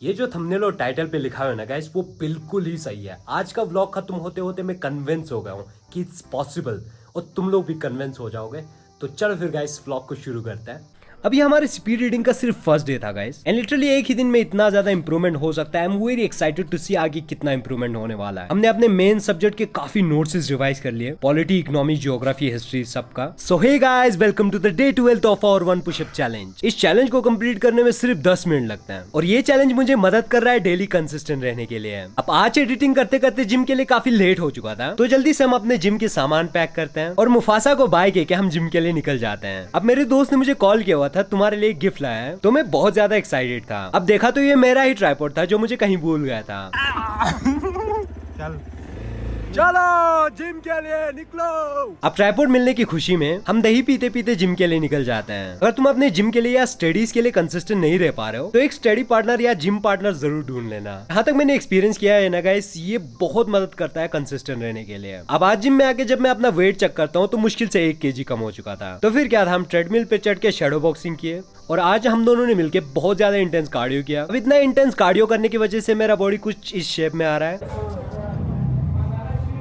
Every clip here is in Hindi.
ये जो थंबनेल और टाइटल पे लिखा हुआ है ना गाइस, वो बिल्कुल ही सही है। आज का व्लॉग खत्म होते होते मैं कन्विंस हो गया हूँ कि इट्स पॉसिबल, और तुम लोग भी कन्विंस हो जाओगे। तो चलो फिर गाइस व्लॉग को शुरू करते हैं। अभी हमारे स्पीड रीडिंग का सिर्फ फर्स्ट डे था गाइस, एंड लिटरली एक ही दिन में इतना ज्यादा इंप्रूवमेंट हो सकता है। I am very excited to see आगे कितना इंप्रूवमेंट होने वाला है। हमने अपने मेन सब्जेक्ट के काफी नोट्स रिवाइज कर लिए, पॉलिटी, इकोनॉमी, ज्योग्राफी, हिस्ट्री, सबका। So hey guys, welcome to the day 12 of our 1 pushup challenge. इस चैलेंज को कंप्लीट करने में सिर्फ 10 मिनट लगते हैं, और ये चैलेंज मुझे मदद कर रहा है डेली कंसिस्टेंट रहने के लिए। अब आज एडिटिंग करते करते जिम के लिए काफी लेट हो चुका था, तो जल्दी से हम अपने जिम के सामान पैक करते हैं और मुफासा को बाय के हम जिम के लिए निकल जाते हैं। अब मेरे दोस्त ने मुझे कॉल किया हुआ था, तुम्हारे लिए गिफ्ट लाया है, तो मैं बहुत ज्यादा एक्साइटेड था। अब देखा तो ये मेरा ही ट्राइपॉड था जो मुझे कहीं भूल गया था। चलो जिम के लिए निकलो। अब ट्राइपॉड मिलने की खुशी में हम दही पीते पीते जिम के लिए निकल जाते हैं। अगर तुम अपने जिम के लिए या स्टडीज के लिए कंसिस्टेंट नहीं रह पा रहे हो, तो एक स्टडी पार्टनर या जिम पार्टनर जरूर ढूंढ लेना। यहाँ तक मैंने एक्सपीरियंस किया है ना गाइस, ये बहुत मदद करता है कंसिस्टेंट रहने के लिए। अब आज जिम में आके जब मैं अपना वेट चेक करता हूँ तो मुश्किल से 1 kg कम हो चुका था। तो फिर क्या था, हम ट्रेडमिल पे चढ़ के शैडो बॉक्सिंग किए, और आज हम दोनों ने मिलकर बहुत ज्यादा इंटेंस कार्डियो किया। अब इतना इंटेंस कार्डियो करने की वजह से मेरा बॉडी कुछ इस शेप में आ रहा है।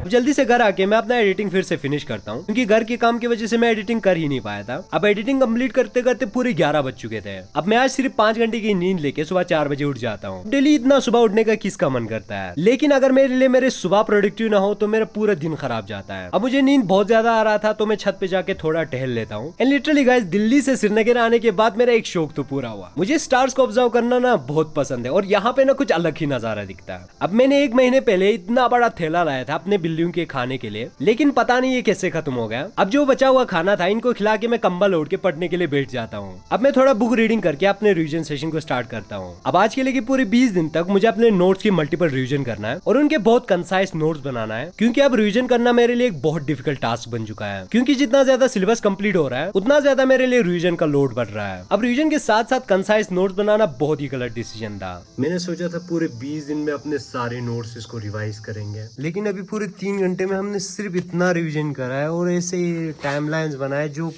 जल्दी से घर आके मैं अपना एडिटिंग फिर से फिनिश करता हूँ, क्योंकि घर के काम की वजह से मैं एडिटिंग कर ही नहीं पाया था। अब एडिटिंग कंप्लीट करते करते पूरे 11 बज चुके थे। अब मैं आज सिर्फ 5 घंटे की नींद लेके सुबह 4 बजे उठ जाता हूँ। डेली इतना सुबह उठने का किसका मन करता है, लेकिन अगर मेरे लिए मेरे सुबह प्रोडक्टिव ना हो तो मेरा पूरा दिन खराब जाता है। अब मुझे नींद बहुत ज्यादा आ रहा था, तो मैं छत पे जाके थोड़ा टहल लेता हूँ। एंड लिटरली गाइस, दिल्ली से श्रीनगर आने के बाद मेरा एक शौक तो पूरा हुआ। मुझे स्टार्स को ऑब्जर्व करना ना बहुत पसंद है, और यहाँ पे ना कुछ अलग ही नजारा दिखता है। अब मैंने 1 महीने पहले इतना बड़ा थैला लाया था अपने बिल्लियों के खाने के लिए, लेकिन पता नहीं ये कैसे खत्म हो गया। अब जो बचा हुआ खाना था, इनको खिला के मैं कंबल ओढ़ के पढ़ने के लिए बैठ जाता हूँ। अब मैं थोड़ा बुक रीडिंग करके अपने रिवीजन सेशन को स्टार्ट करता हूँ। अब आज के लिए कि पूरे 20 दिन तक मुझे अपने नोट्स की मल्टीपल रिवीजन करना है, और उनके बहुत कंसाइज नोट्स बनाना है, क्योंकि अब रिवीजन करना मेरे लिए एक बहुत डिफिकल्ट टास्क बन चुका है। क्योंकि जितना ज्यादा सिलेबस कंप्लीट हो रहा है, उतना ज्यादा मेरे लिए रिवीजन का लोड बढ़ रहा है। अब रिवीजन के साथ साथ कंसाइज नोट्स बनाना बहुत ही गलत डिसीजन था। मैंने सोचा था पूरे 20 दिन में अपने सारे नोट्स इसको रिवाइज करेंगे, लेकिन अभी पूरे 3 घंटे में हमने सिर्फ इतना रिवीजन करा है, और ऐसे टाइमलाइंस बनाए जो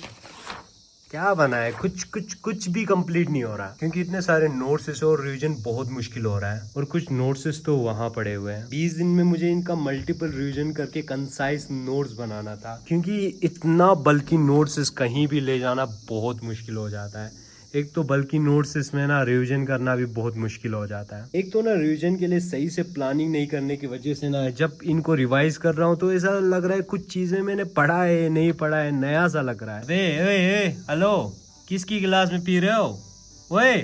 क्या बना है, कुछ भी कंप्लीट नहीं हो रहा, क्योंकि इतने सारे नोट्स और रिवीजन बहुत मुश्किल हो रहा है। और कुछ नोट्स तो वहां पड़े हुए हैं। 20 दिन में मुझे इनका मल्टीपल रिवीजन करके कंसाइज नोट्स बनाना था, क्योंकि इतना बल्कि नोट्स कहीं भी ले जाना बहुत मुश्किल हो जाता है। एक तो बल्कि नोट्स इसमें ना रिवीजन करना भी बहुत मुश्किल हो जाता है। एक तो ना रिवीजन के लिए सही से प्लानिंग नहीं करने की वजह से ना, जब इनको रिवाइज कर रहा हूँ तो ऐसा लग रहा है कुछ चीजें मैंने पढ़ा है नहीं पढ़ा है, नया सा लग रहा है। हेलो, किसकी गिलास में पी रहे हो? ओए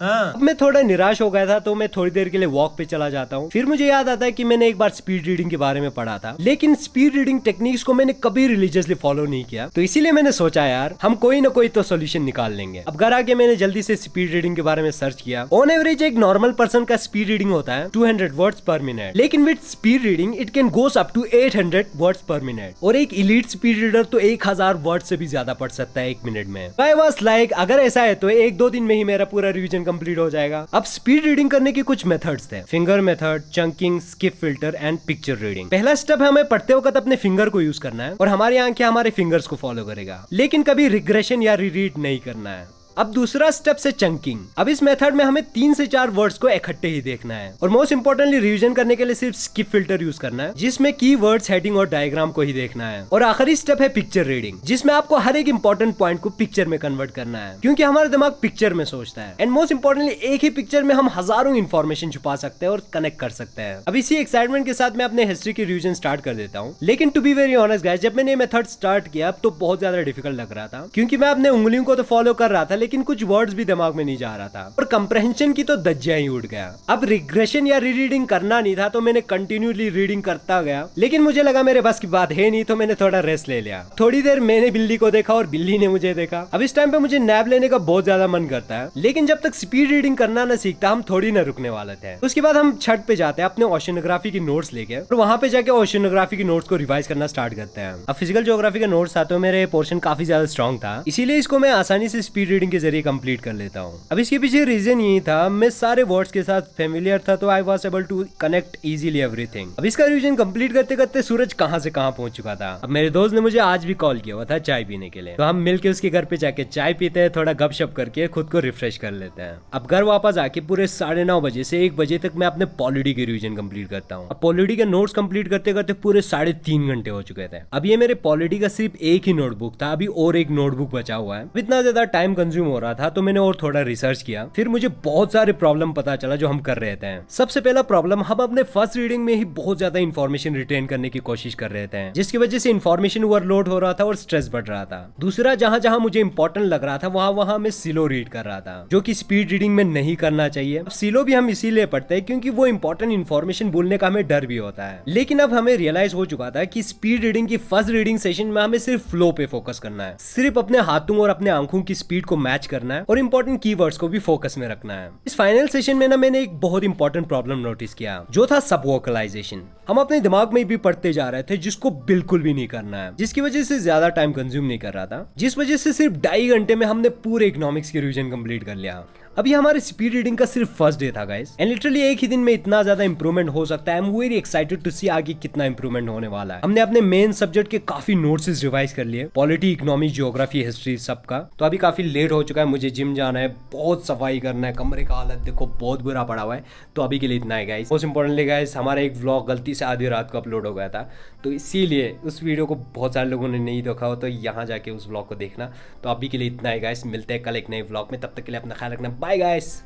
हाँ। अब मैं थोड़ा निराश हो गया था, तो मैं थोड़ी देर के लिए वॉक पे चला जाता हूँ। फिर मुझे याद आता है कि मैंने एक बार स्पीड रीडिंग के बारे में पढ़ा था, लेकिन स्पीड रीडिंग टेक्निक्स को मैंने कभी रिलीजियसली फॉलो नहीं किया। तो इसीलिए मैंने सोचा यार, हम कोई ना कोई तो सोल्यूशन निकाल लेंगे। अब घर आके मैंने जल्दी से स्पीड रीडिंग के बारे में सर्च किया। ऑन एवरेज एक नॉर्मल पर्सन का स्पीड रीडिंग होता है 200 वर्ड्स पर मिनट, लेकिन with speed reading it can goes up to 800 words per minute, और एक इलीट स्पीड रीडर तो 1000 वर्ड से भी ज्यादा पढ़ सकता है 1 मिनट में। आई वाज लाइक, अगर ऐसा है तो 1-2 दिन में ही मेरा पूरा रिवीजन कंप्लीट हो जाएगा। अब स्पीड रीडिंग करने के कुछ मेथड्स थे: finger method, chunking, skip filter and picture reading. पहला स्टेप है हमें पढ़ते वक्त अपने फिंगर को यूज करना है, और हमारी आंखें हमारे फिंगर्स को फॉलो करेगा, लेकिन कभी रिग्रेशन या रीरीड नहीं करना है। अब दूसरा स्टेप से चंकिंग। अब इस मेथड में हमें 3 से 4 वर्ड्स को इकट्ठे ही देखना है, और मोस्ट इंपोर्टेंटली रिवीजन करने के लिए सिर्फ स्किप फिल्टर यूज करना है, जिसमें की वर्ड्स, हेडिंग और डायग्राम को ही देखना है। और आखिरी स्टेप है पिक्चर रीडिंग, जिसमें आपको हर एक इंपॉर्टेंट पॉइंट को पिक्चर में कन्वर्ट करना है, क्योंकि हमारा दिमाग पिक्चर में सोचता है। एंड मोस्ट इंपोर्टेंटली एक ही पिक्चर में हम हजारों इन्फॉर्मेशन छुपा सकते हैं और कनेक्ट कर सकते हैं। अब इसी एक्साइटमेंट के साथ मैं अपने हिस्ट्री की रिवीजन स्टार्ट कर देता हूँ। लेकिन to be very honest guys, जब मैंने ये मेथड स्टार्ट किया तो बहुत ज्यादा डिफिकल्ट लग रहा था, क्योंकि मैं अपने उंगलियों को तो फॉलो कर रहा था, लेकिन कुछ वर्ड्स भी दिमाग में नहीं जा रहा था, और कंप्रहेंशन की तो धज्जियां ही उड़ गया। अब रिग्रेशन या रीडिंग करना नहीं था, तो मैंने कंटिन्यूअसली रीडिंग करता गया, लेकिन मुझे लगा मेरे बस की बात है नहीं, तो मैंने थोड़ा रेस्ट ले लिया। थोड़ी देर मैंने बिल्ली को देखा और बिल्ली ने मुझे देखा। अब इस टाइम पे मुझे नैप लेने का बहुत ज्यादा मन करता है, लेकिन जब तक स्पीड रीडिंग करना ना सीखता हम थोड़ी ना रुकने वाले थे। उसके बाद हम छत पे जाते हैं अपने ओशियोनोग्राफी की नोट्स लेके, और वहां पे जाके ओशियोनोग्राफी की नोट्स को रिवाइज करना स्टार्ट करते हैं। अब फिजिकल ज्योग्राफी के नोट्स आते हुए मेरे पोर्शन काफी ज्यादा स्ट्रॉन्ग था, इसीलिए इसको मैं आसानी से स्पीड रीडिंग के जरिए कंप्लीट कर लेता हूँ। अब इसके पीछे रीजन यही था, मैं सारे वर्ड्स के साथ फेमिलियर था, तो I was able to connect easily everything. अब इसका रिवीजन कंप्लीट करते करते सूरज कहाँ से कहाँ पहुंच चुका था। अब मेरे दोस्त ने मुझे आज भी कॉल किया हुआ था चाय पीने के लिए, तो हम मिलके उसके घर पे जाके चाय पीते हैं, थोड़ा गपशप करके खुद को रिफ्रेश कर लेते हैं। अब घर वापस आके पूरे 9:30 बजे से 1 बजे तक मैं अपने पॉलिटी के रिवीजन कंप्लीट करता हूँ। अब पॉलिटी के नोट्स कंप्लीट करते करते पूरे 3.5 घंटे हो चुके थे। अब ये मेरे पॉलिटी का सिर्फ एक ही नोटबुक था, अभी और एक नोटबुक बचा हुआ है। इतना ज्यादा टाइम कंज्यूम हो रहा था तो मैंने और थोड़ा रिसर्च किया, फिर मुझे बहुत सारे प्रॉब्लम पता चला जो हम कर रहे थे। सबसे पहला प्रॉब्लम, हम अपने फर्स्ट रीडिंग में ही बहुत ज्यादा इंफॉर्मेशन रिटेन करने की कोशिश कर रहे थे, जिसकी वजह से इंफॉर्मेशन ओवरलोड हो रहा था और स्ट्रेस बढ़ रहा था। दूसरा, जहां जहां मुझे इंपॉर्टेंट लग रहा था वहां मैं स्लो रीड कर रहा था, जो कि स्पीड रीडिंग में नहीं करना चाहिए। स्लो भी हम इसीलिए पढ़ते हैं क्योंकि वो इंपॉर्टेंट इंफॉर्मेशन भूलने का हमें डर भी होता है। लेकिन अब हमें रियलाइज हो चुका था कि स्पीड रीडिंग की फर्स्ट रीडिंग सेशन में हमें सिर्फ फ्लो पे फोकस करना है, सिर्फ अपने हाथों और अपने आंखों की स्पीड को मैच करना है और इंपॉर्टेंट कीवर्ड्स को भी फोकस में रखना है। इस फाइनल सेशन में ना मैंने एक बहुत इंपॉर्टेंट प्रॉब्लम नोटिस किया, जो था सब वोकलाइजेशन। हम अपने दिमाग में भी पढ़ते जा रहे थे, जिसको बिल्कुल भी नहीं करना है, जिसकी वजह से ज्यादा टाइम कंज्यूम नहीं कर रहा था, जिस वजह से सिर्फ 2.5 घंटे में हमने पूरे इकोनॉमिक्स की रिवीजन कंप्लीट कर लिया। अभी हमारे स्पीड रीडिंग का सिर्फ फर्स्ट डे था गाइस, एंड लिटरली एक ही दिन में इतना ज्यादा इंप्रूवमेंट हो सकता है। I am very excited to see आगे कितना इंप्रूवमेंट होने वाला है। हमने अपने मेन सब्जेक्ट के काफी नोट्स रिवाइज कर लिए, पॉलिटी, इकोनॉमी, जियोग्राफी, हिस्ट्री सबका। तो अभी काफी लेट हो चुका है, मुझे जिम जाना है, बहुत सफाई करना है, कमरे का हालत देखो बहुत बुरा पड़ा हुआ है। तो अभी के लिए इतना है गाइस। मोस्ट इंपॉर्टेंटली गाइस, हमारा एक व्लॉग गलती से आधी रात को अपलोड हो गया था, तो इसीलिए उस वीडियो को बहुत सारे लोगों ने नहीं देखा हो, तो यहाँ जाके उस व्लॉग को देखना। तो अभी के लिए इतना है गाइस, मिलते हैं कल एक नए व्लॉग में, तब तक के लिए अपना ख्याल रखना, बाय गाइस।